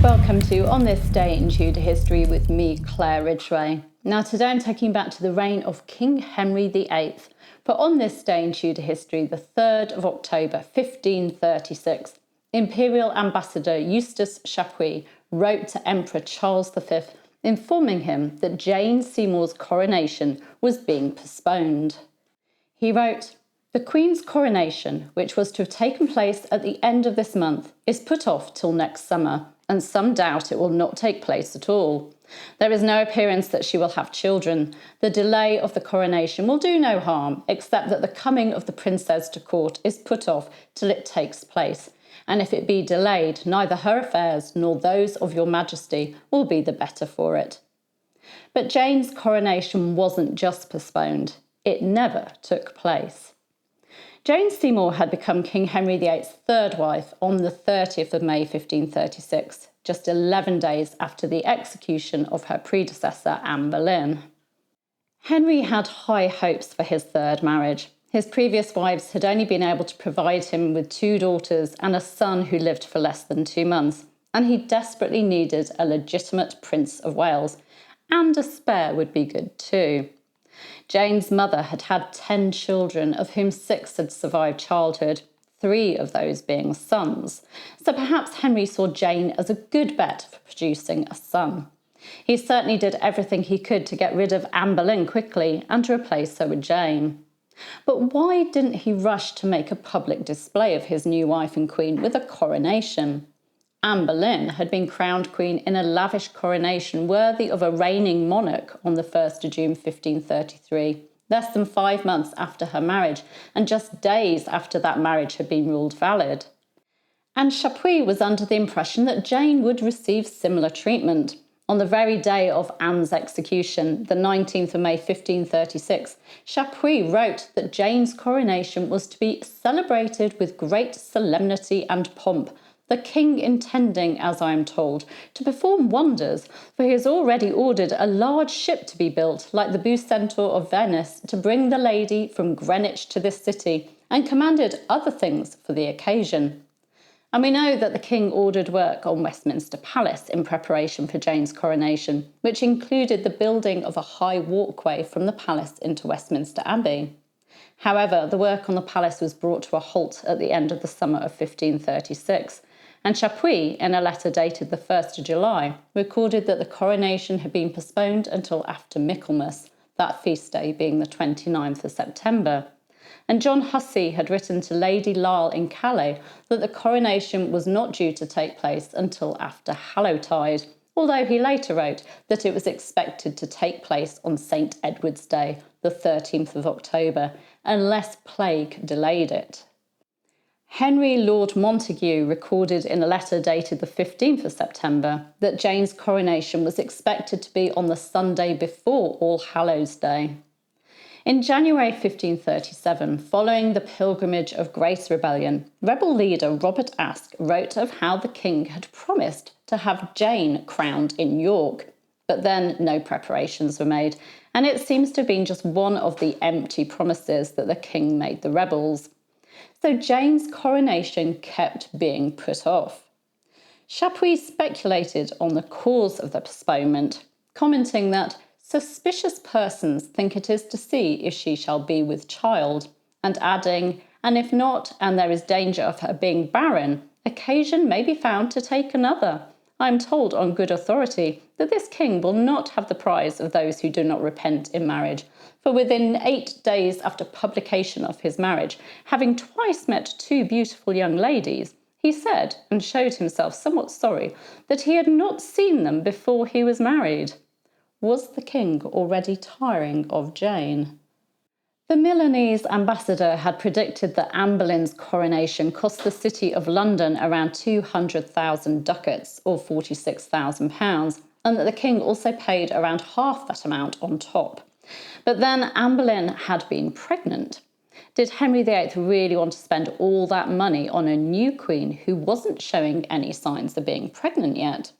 Welcome to On This Day in Tudor History with me, Claire Ridgway. Now today I'm taking you back to the reign of King Henry VIII. For on this day in Tudor history, the 3rd of October 1536, Imperial Ambassador Eustace Chapuis wrote to Emperor Charles V informing him that Jane Seymour's coronation was being postponed. He wrote, "The Queen's coronation, which was to have taken place at the end of this month, is put off till next summer, and some doubt it will not take place at all. There is no appearance that she will have children. The delay of the coronation will do no harm, except that the coming of the princess to court is put off till it takes place, and if it be delayed, neither her affairs nor those of your majesty will be the better for it." But Jane's coronation wasn't just postponed, it never took place. Jane Seymour had become King Henry VIII's third wife on the 30th of May 1536, just 11 days after the execution of her predecessor Anne Boleyn. Henry had high hopes for his third marriage. His previous wives had only been able to provide him with 2 daughters and a son who lived for less than 2 months, and he desperately needed a legitimate Prince of Wales, and a spare would be good too. Jane's mother had had 10 children, of whom 6 had survived childhood, 3 of those being sons, so perhaps Henry saw Jane as a good bet for producing a son. He certainly did everything he could to get rid of Anne Boleyn quickly and to replace her with Jane. But why didn't he rush to make a public display of his new wife and queen with a coronation? Anne Boleyn had been crowned queen in a lavish coronation worthy of a reigning monarch on the 1st of June 1533, less than 5 months after her marriage, and just days after that marriage had been ruled valid. And Chapuis was under the impression that Jane would receive similar treatment. On the very day of Anne's execution, the 19th of May 1536, Chapuis wrote that Jane's coronation was to be celebrated with great solemnity and pomp, the king intending, as I am told, to perform wonders, for he has already ordered a large ship to be built, like the Bucentaur of Venice, to bring the lady from Greenwich to this city, and commanded other things for the occasion. And we know that the king ordered work on Westminster Palace in preparation for Jane's coronation, which included the building of a high walkway from the palace into Westminster Abbey. However, the work on the palace was brought to a halt at the end of the summer of 1536, and Chapuis, in a letter dated the 1st of July, recorded that the coronation had been postponed until after Michaelmas, that feast day being the 29th of September. And John Hussey had written to Lady Lisle in Calais that the coronation was not due to take place until after Hallowtide, although he later wrote that it was expected to take place on St. Edward's Day, the 13th of October, unless plague delayed it. Henry Lord Montague recorded in a letter dated the 15th of September that Jane's coronation was expected to be on the Sunday before All Hallows Day. In January 1537, following the Pilgrimage of Grace rebellion, rebel leader Robert Aske wrote of how the king had promised to have Jane crowned in York, but then no preparations were made, and it seems to have been just one of the empty promises that the king made the rebels. So Jane's coronation kept being put off. Chapuis speculated on the cause of the postponement, commenting that suspicious persons think it is to see if she shall be with child, and adding, and if not, and there is danger of her being barren, occasion may be found to take another. I am told on good authority that this king will not have the prize of those who do not repent in marriage, for within 8 days after publication of his marriage, having twice met 2 beautiful young ladies, he said and showed himself somewhat sorry that he had not seen them before he was married. Was the king already tiring of Jane? The Milanese ambassador had predicted that Anne Boleyn's coronation cost the city of London around 200,000 ducats, or £46,000, and that the king also paid around half that amount on top. But then Anne Boleyn had been pregnant. Did Henry VIII really want to spend all that money on a new queen who wasn't showing any signs of being pregnant yet?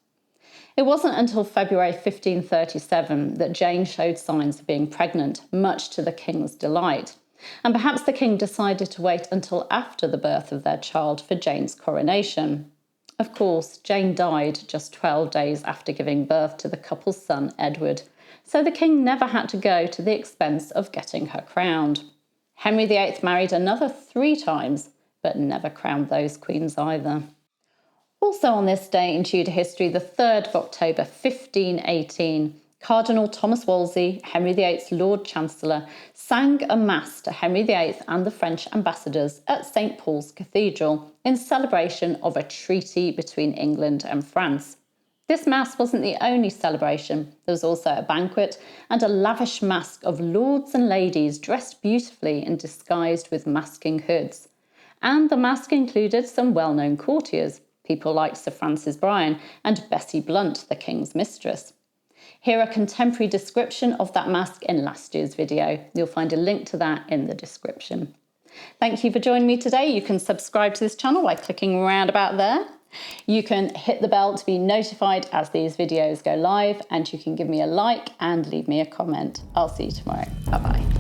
It wasn't until February 1537 that Jane showed signs of being pregnant, much to the king's delight. And perhaps the king decided to wait until after the birth of their child for Jane's coronation. Of course, Jane died just 12 days after giving birth to the couple's son, Edward, so the king never had to go to the expense of getting her crowned. Henry VIII married another 3 times, but never crowned those queens either. Also on this day in Tudor history, the 3rd of October 1518, Cardinal Thomas Wolsey, Henry VIII's Lord Chancellor, sang a mass to Henry VIII and the French ambassadors at St. Paul's Cathedral in celebration of a treaty between England and France. This mass wasn't the only celebration. There was also a banquet and a lavish masque of lords and ladies dressed beautifully and disguised with masking hoods. And the masque included some well-known courtiers, people like Sir Francis Bryan and Bessie Blunt, the King's mistress. Here a contemporary description of that masque in last year's video. You'll find a link to that in the description. Thank you for joining me today. You can subscribe to this channel by clicking around about there. You can hit the bell to be notified as these videos go live, and you can give me a like and leave me a comment. I'll see you tomorrow. Bye-bye.